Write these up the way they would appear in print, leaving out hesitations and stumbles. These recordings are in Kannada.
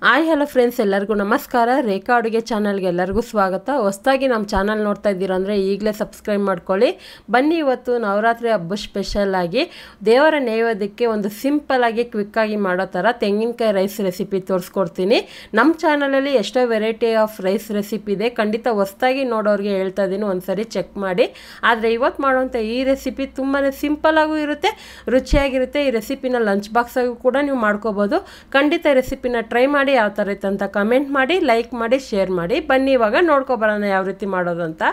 ಹಾಯ್ ಹಲೋ ಫ್ರೆಂಡ್ಸ್, ಎಲ್ಲರಿಗೂ ನಮಸ್ಕಾರ. ರೇಖಾ ಅಡುಗೆ ಚಾನಲ್ಗೆ ಎಲ್ಲರಿಗೂ ಸ್ವಾಗತ. ಹೊಸದಾಗಿ ನಮ್ಮ ಚಾನಲ್ ನೋಡ್ತಾ ಇದ್ದೀರಾ ಅಂದರೆ ಈಗಲೇ ಸಬ್ಸ್ಕ್ರೈಬ್ ಮಾಡ್ಕೊಳ್ಳಿ. ಬನ್ನಿ, ಇವತ್ತು ನವರಾತ್ರಿ ಹಬ್ಬ ಸ್ಪೆಷಲ್ ಆಗಿ ದೇವರ ನೈವೇದ್ಯಕ್ಕೆ ಒಂದು ಸಿಂಪಲ್ ಆಗಿ ಕ್ವಿಕ್ಕಾಗಿ ಮಾಡೋ ಥರ ತೆಂಗಿನಕಾಯಿ ರೈಸ್ ರೆಸಿಪಿ ತೋರಿಸ್ಕೊಡ್ತೀನಿ. ನಮ್ಮ ಚಾನಲಲ್ಲಿ ಎಷ್ಟೋ ವೆರೈಟಿ ಆಫ್ ರೈಸ್ ರೆಸಿಪಿ ಇದೆ. ಖಂಡಿತ ಹೊಸದಾಗಿ ನೋಡೋರಿಗೆ ಹೇಳ್ತಾ ಇದ್ದೀನಿ, ಒಂದ್ಸರಿ ಚೆಕ್ ಮಾಡಿ. ಆದರೆ ಇವತ್ತು ಮಾಡೋಂಥ ಈ ರೆಸಿಪಿ ತುಂಬಾ ಸಿಂಪಲ್ಲಾಗೂ ಇರುತ್ತೆ, ರುಚಿಯಾಗಿರುತ್ತೆ. ಈ ರೆಸಿಪಿನ ಲಂಚ್ ಬಾಕ್ಸಾಗೂ ಕೂಡ ನೀವು ಮಾಡ್ಕೋಬೋದು. ಖಂಡಿತ ರೆಸಿಪಿನ ಟ್ರೈ ಮಾಡಿ. ಯಾವ ಥರ ಇತ್ತು ಅಂತ ಕಮೆಂಟ್ ಮಾಡಿ, ಲೈಕ್ ಮಾಡಿ, ಶೇರ್ ಮಾಡಿ. ಬನ್ನಿ ಇವಾಗ ನೋಡ್ಕೊಬರೋಣ ಯಾವ ರೀತಿ ಮಾಡೋದು ಅಂತ.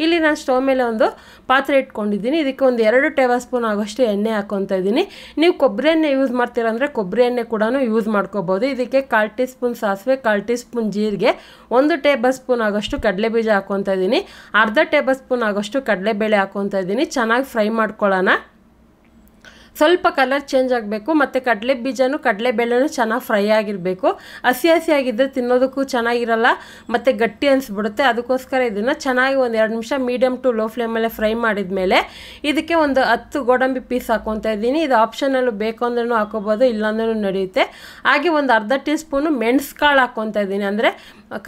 ಇಲ್ಲಿ ನಾನು ಸ್ಟವ್ ಮೇಲೆ ಒಂದು ಪಾತ್ರೆ ಇಟ್ಕೊಂಡಿದ್ದೀನಿ. ಇದಕ್ಕೆ ಒಂದು 2 ಟೇಬಲ್ ಸ್ಪೂನ್ ಆಗೋಷ್ಟು ಎಣ್ಣೆ ಹಾಕ್ಕೊತಾ ಇದ್ದೀನಿ. ನೀವು ಕೊಬ್ಬರಿ ಎಣ್ಣೆ ಯೂಸ್ ಮಾಡ್ತೀರಾ ಅಂದರೆ ಕೊಬ್ಬರಿ ಎಣ್ಣೆ ಕೂಡ ಯೂಸ್ ಮಾಡ್ಕೋಬೋದು. ಇದಕ್ಕೆ 1/4 ಟೀ ಸ್ಪೂನ್ ಸಾಸಿವೆ, 1/4 ಟೀ ಸ್ಪೂನ್ ಜೀರಿಗೆ, 1 ಟೇಬಲ್ ಸ್ಪೂನ್ ಆಗೋಷ್ಟು ಕಡಲೆಬೀಜ ಹಾಕ್ಕೊತಾ ಇದ್ದೀನಿ. ಅರ್ಧ ಟೇಬಲ್ ಸ್ಪೂನ್ ಆಗೋಷ್ಟು ಕಡಲೆಬೇಳೆ ಹಾಕ್ಕೊತಾ ಇದ್ದೀನಿ. ಚೆನ್ನಾಗಿ ಫ್ರೈ ಮಾಡ್ಕೊಳ್ಳೋಣ. ಸ್ವಲ್ಪ ಕಲರ್ ಚೇಂಜ್ ಆಗಬೇಕು ಮತ್ತು ಕಡಲೆ ಬೀಜನೂ ಕಡಲೆಬೇಳೆನೂ ಚೆನ್ನಾಗಿ ಫ್ರೈ ಆಗಿರಬೇಕು. ಹಸಿಯಾಗಿದ್ದರೆ ತಿನ್ನೋದಕ್ಕೂ ಚೆನ್ನಾಗಿರಲ್ಲ ಮತ್ತು ಗಟ್ಟಿ ಅನಿಸ್ಬಿಡುತ್ತೆ. ಅದಕ್ಕೋಸ್ಕರ ಇದನ್ನು ಚೆನ್ನಾಗಿ ಒಂದು 2 ನಿಮಿಷ ಮೀಡಿಯಮ್ ಟು ಲೋ ಫ್ಲೇಮಲ್ಲೇ ಫ್ರೈ ಮಾಡಿದ ಮೇಲೆ ಇದಕ್ಕೆ ಒಂದು 10 ಗೋಡಂಬಿ ಪೀಸ್ ಹಾಕ್ಕೊತಾ ಇದ್ದೀನಿ. ಇದು ಆಪ್ಷನಲ್ಲು ಬೇಕು ಅಂದ್ರೂ ಹಾಕೋಬೋದು, ಇಲ್ಲಾಂದ್ರೂ ನಡೆಯುತ್ತೆ. ಹಾಗೆ ಒಂದು ಅರ್ಧ ಟೀ ಸ್ಪೂನು ಮೆಣಸು ಕಾಳು ಹಾಕ್ಕೊತಾ ಇದ್ದೀನಿ, ಅಂದರೆ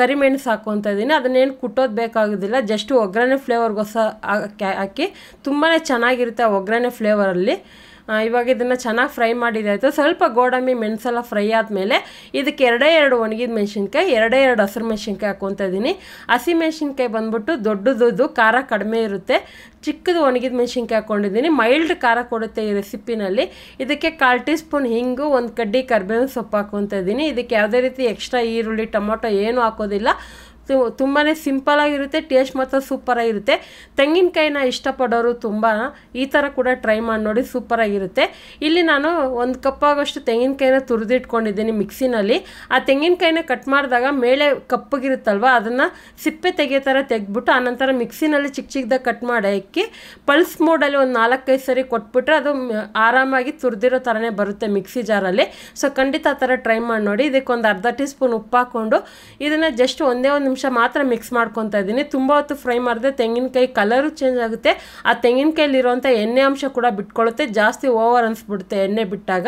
ಕರಿಮೆಣಸು ಹಾಕ್ಕೊತಾ ಇದ್ದೀನಿ. ಅದನ್ನೇನು ಕುಟ್ಟೋದು ಬೇಕಾಗೋದಿಲ್ಲ, ಜಸ್ಟ್ ಒಗ್ಗರಣೆ ಫ್ಲೇವರ್ಗೋಸ್ಕರ ಹಾಕಿ ತುಂಬಾ ಚೆನ್ನಾಗಿರುತ್ತೆ ಆ ಒಗ್ಗರಣೆ ಫ್ಲೇವರಲ್ಲಿ. ಇವಾಗ ಇದನ್ನು ಚೆನ್ನಾಗಿ ಫ್ರೈ ಮಾಡಿದಾಯಿತು. ಸ್ವಲ್ಪ ಗೋಡಂಬಿ ಮೆಣಸೆಲ್ಲ ಫ್ರೈ ಆದಮೇಲೆ ಇದಕ್ಕೆ 2 ಒಣಗಿದ ಮೆಣಸಿನ್ಕಾಯಿ, 2 ಹಸಿರು ಮೆಣಸಿನ್ಕಾಯಿ ಹಾಕ್ಕೊತಾ ಇದ್ದೀನಿ. ಹಸಿ ಮೆಣಸಿನ್ಕಾಯಿ ಬಂದ್ಬಿಟ್ಟು ದೊಡ್ಡದು, ಖಾರ ಕಡಿಮೆ ಇರುತ್ತೆ. ಚಿಕ್ಕದು ಒಣಗಿದ ಮೆಣಸಿನ್ಕಾಯಿ ಹಾಕ್ಕೊಂಡಿದ್ದೀನಿ. ಮೈಲ್ಡ್ ಖಾರ ಕೊಡುತ್ತೆ ಈ ರೆಸಿಪಿನಲ್ಲಿ. ಇದಕ್ಕೆ 1/4 ಟೀ ಸ್ಪೂನ್ ಹಿಂಗು, 1 ಕಡ್ಡಿ ಕರಿಬೇವಿನ ಸೊಪ್ಪು ಹಾಕ್ಕೊತಾ ಇದ್ದೀನಿ. ಇದಕ್ಕೆ ಯಾವುದೇ ರೀತಿ ಎಕ್ಸ್ಟ್ರಾ ಈರುಳ್ಳಿ, ಟೊಮೊಟೊ ಏನೂ ಹಾಕೋದಿಲ್ಲ. ತುಂಬಾ ಸಿಂಪಲಾಗಿರುತ್ತೆ, ಟೇಸ್ಟ್ ಮಾತ್ರ ಸೂಪರಾಗಿರುತ್ತೆ. ತೆಂಗಿನಕಾಯಿನ ಇಷ್ಟಪಡೋರು ತುಂಬ ಈ ಥರ ಕೂಡ ಟ್ರೈ ಮಾಡಿ ನೋಡಿ, ಸೂಪರಾಗಿರುತ್ತೆ. ಇಲ್ಲಿ ನಾನು 1 ಕಪ್ ಆಗೋಷ್ಟು ತೆಂಗಿನಕಾಯಿನ ತುರಿದಿಟ್ಕೊಂಡಿದ್ದೀನಿ ಮಿಕ್ಸಿನಲ್ಲಿ. ಆ ತೆಂಗಿನಕಾಯಿನ ಕಟ್ ಮಾಡಿದಾಗ ಮೇಲೆ ಕಪ್ಪಗಿರುತ್ತಲ್ವ, ಅದನ್ನು ಸಿಪ್ಪೆ ತೆಗಿಯೋ ಥರ ತೆಗೆದ್ಬಿಟ್ಟು ಆನಂತರ ಮಿಕ್ಸಿನಲ್ಲಿ ಚಿಕ್ಕದಾಗಿ ಕಟ್ ಮಾಡಿ ಹಾಕಿ ಪಲ್ಸ್ ಮೋಡಲ್ಲಿ ಒಂದು 4-5 ಸರಿ ಕೊಟ್ಬಿಟ್ರೆ ಅದು ಆರಾಮಾಗಿ ತುರಿದಿರೋ ಥರನೇ ಬರುತ್ತೆ ಮಿಕ್ಸಿ ಜಾರಲ್ಲಿ. ಸೊ ಖಂಡಿತ ಆ ಥರ ಟ್ರೈ ಮಾಡಿ ನೋಡಿ. ಇದಕ್ಕೆ ಒಂದು ಅರ್ಧ ಟೀ ಸ್ಪೂನ್ ಉಪ್ಪು ಹಾಕ್ಕೊಂಡು ಇದನ್ನು ಜಸ್ಟ್ ಒಂದೇ 1 ನಿಮಿಷ ಮಾತ್ರ ಮಿಕ್ಸ್ ಮಾಡ್ಕೊತಾ ಇದ್ದೀನಿ. ತುಂಬ ಹೊತ್ತು ಫ್ರೈ ಮಾಡಿದ್ರೆ ತೆಂಗಿನಕಾಯಿ ಕಲರು ಚೇಂಜ್ ಆಗುತ್ತೆ. ಆ ತೆಂಗಿನಕಾಯಿಲಿರುವಂಥ ಎಣ್ಣೆ ಅಂಶ ಕೂಡ ಬಿಟ್ಕೊಳ್ಳುತ್ತೆ, ಜಾಸ್ತಿ ಓವರ್ ಅನಿಸ್ಬಿಡುತ್ತೆ ಎಣ್ಣೆ ಬಿಟ್ಟಾಗ.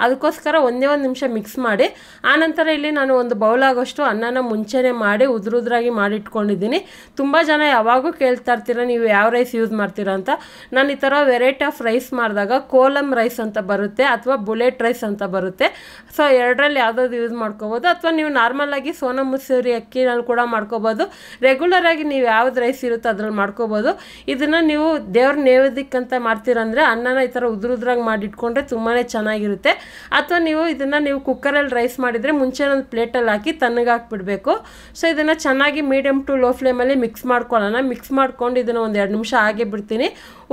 ಅದಕ್ಕೋಸ್ಕರ ಒಂದೇ 1 ನಿಮಿಷ ಮಿಕ್ಸ್ ಮಾಡಿ ಆನಂತರ ಇಲ್ಲಿ ನಾನು ಒಂದು ಬೌಲ್ ಆಗೋಷ್ಟು ಅನ್ನನ ಮುಂಚೆನೇ ಮಾಡಿ ಉದುರಾಗಿ ಮಾಡಿಟ್ಕೊಂಡಿದ್ದೀನಿ. ತುಂಬ ಜನ ಯಾವಾಗೂ ಕೇಳ್ತಾ ಇರ್ತೀರ ನೀವು ಯಾವ ರೈಸ್ ಯೂಸ್ ಮಾಡ್ತೀರಾ ಅಂತ. ನಾನು ಈ ಥರ ವೆರೈಟಿ ಆಫ್ ರೈಸ್ ಮಾಡಿದಾಗ ಕೋಲಮ್ ರೈಸ್ ಅಂತ ಬರುತ್ತೆ ಅಥವಾ ಬುಲೆಟ್ ರೈಸ್ ಅಂತ ಬರುತ್ತೆ. ಸೊ 2ರಲ್ಲಿ ಯಾವುದಾದ್ರು ಯೂಸ್ ಮಾಡ್ಕೋಬೋದು, ಅಥವಾ ನೀವು ನಾರ್ಮಲಾಗಿ ಸೋನಾ ಮಸೂರಿ ಅಕ್ಕಿನಲ್ಲಿ ಕೂಡ ಮಾಡ್ಕೋಬೋದು. ರೆಗ್ಯುಲರಾಗಿ ನೀವು ಯಾವ್ದು ರೈಸ್ ಇರುತ್ತೋ ಅದ್ರಲ್ಲಿ ಮಾಡ್ಕೋಬೋದು. ಇದನ್ನು ನೀವು ದೇವ್ರ ನೈವೇದ್ಯಕ್ಕಂತ ಮಾಡ್ತೀರಂದರೆ ಅನ್ನನ ಈ ಥರ ಉದುರಾಗಿ ಮಾಡಿಟ್ಕೊಂಡ್ರೆ ತುಂಬಾ ಚೆನ್ನಾಗಿರುತ್ತೆ. ಅಥವಾ ನೀವು ಕುಕ್ಕರಲ್ಲಿ ರೈಸ್ ಮಾಡಿದರೆ ಮುಂಚೆ ಒಂದು ಪ್ಲೇಟಲ್ಲಿ ಹಾಕಿ ತಣ್ಣಗೆ ಹಾಕ್ಬಿಡ್ಬೇಕು. ಸೊ ಇದನ್ನು ಚೆನ್ನಾಗಿ ಮೀಡಿಯಮ್ ಟು ಲೋ ಫ್ಲೇಮಲ್ಲಿ ಮಿಕ್ಸ್ ಮಾಡ್ಕೊಳ್ಳೋಣ. ಮಿಕ್ಸ್ ಮಾಡ್ಕೊಂಡು ಇದನ್ನು ಒಂದು 2 ನಿಮಿಷ ಹಾಗೆ ಬಿಡ್ತೀನಿ.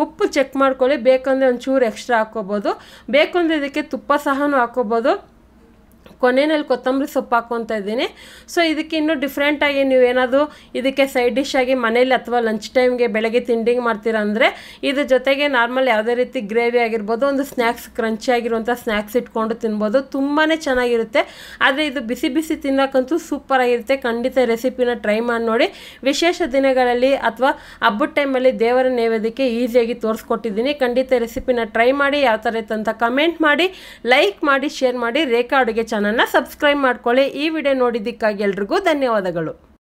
ಉಪ್ಪು ಚೆಕ್ ಮಾಡ್ಕೊಳ್ಳಿ, ಬೇಕಂದರೆ ಒಂಚೂರು ಎಕ್ಸ್ಟ್ರಾ ಹಾಕ್ಕೋಬೋದು. ಬೇಕಂದರೆ ಇದಕ್ಕೆ ತುಪ್ಪ ಸಹನೂ ಹಾಕ್ಕೋಬೋದು. ಕೊನೆಯಲ್ಲಿ ಕೊತ್ತಂಬರಿ ಸೊಪ್ಪು ಹಾಕ್ಕೊತಾ ಇದ್ದೀನಿ. ಸೊ ಇದಕ್ಕೆ ಇನ್ನೂ ಡಿಫ್ರೆಂಟಾಗಿ ನೀವೇನಾದರೂ ಇದಕ್ಕೆ ಸೈಡ್ ಡಿಶ್ ಆಗಿ ಮನೇಲಿ ಅಥವಾ ಲಂಚ್ ಟೈಮ್ಗೆ ಬೆಳಗ್ಗೆ ತಿಂಡಿಗೆ ಮಾಡ್ತೀರಾ ಅಂದರೆ ಇದ್ರ ಜೊತೆಗೆ ನಾರ್ಮಲ್ ಯಾವುದೇ ರೀತಿ ಗ್ರೇವಿ ಆಗಿರ್ಬೋದು, ಒಂದು ಸ್ನ್ಯಾಕ್ಸ್ ಕ್ರಂಚಿ ಆಗಿರುವಂಥ ಸ್ನ್ಯಾಕ್ಸ್ ಇಟ್ಕೊಂಡು ತಿನ್ಬೋದು. ತುಂಬಾ ಚೆನ್ನಾಗಿರುತ್ತೆ. ಆದರೆ ಇದು ಬಿಸಿ ಬಿಸಿ ತಿನ್ನೋಕ್ಕಂತೂ ಸೂಪರಾಗಿರುತ್ತೆ. ಖಂಡಿತ ರೆಸಿಪಿನ ಟ್ರೈ ಮಾಡಿ ನೋಡಿ. ವಿಶೇಷ ದಿನಗಳಲ್ಲಿ ಅಥವಾ ಹಬ್ಬದ ಟೈಮಲ್ಲಿ ದೇವರ ನೈವೇದ್ಯಕ್ಕೆ ಈಸಿಯಾಗಿ ತೋರಿಸ್ಕೊಟ್ಟಿದ್ದೀನಿ. ಖಂಡಿತ ರೆಸಿಪಿನ ಟ್ರೈ ಮಾಡಿ. ಯಾವ ಥರ ಇತ್ತು ಅಂತ ಕಮೆಂಟ್ ಮಾಡಿ, ಲೈಕ್ ಮಾಡಿ, ಶೇರ್ ಮಾಡಿ. ರೇಖಾ ಅಡುಗೆ ಚಾನಲ್ನ ಸಬ್ಸ್ಕ್ರೈಬ್ ಮಾಡ್ಕೊಳ್ಳಿ. ಈ ವಿಡಿಯೋ ನೋಡಿದ್ದಕ್ಕಾಗಿ ಎಲ್ರಿಗೂ ಧನ್ಯವಾದಗಳು.